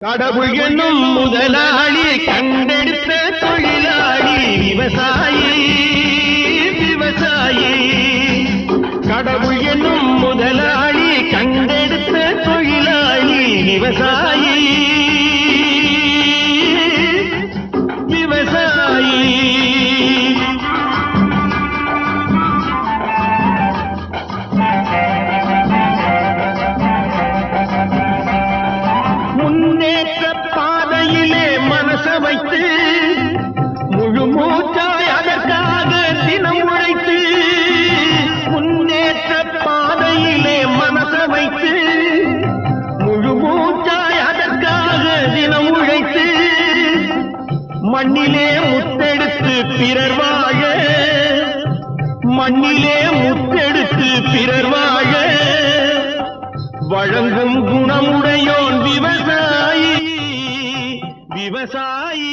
கடவுள் என்னும் முதலாளி கண்டெடுத்த தொழிலாளி விவசாயி விவசாயி. கடவுள் என்னும் முதலாளி கண்டெடுத்த தொழிலாளி விவசாயி விவசாயி. முன்னேற்ற பாதையிலே மனச வைத்து முழு மூச்சாய் அதற்காக தினம் உழைத்து, முன்னேற்ற பாதையிலே மனச வைத்து முழு மூச்சாய் அதற்காக தினம் உழைத்து, மண்ணிலே முத்தெடுத்து பிறர் வாழ, மண்ணிலே முத்தெடுத்து பிறர் வாழ வழங்கும் குணமுடையோன் விவசாயி விவசாயி.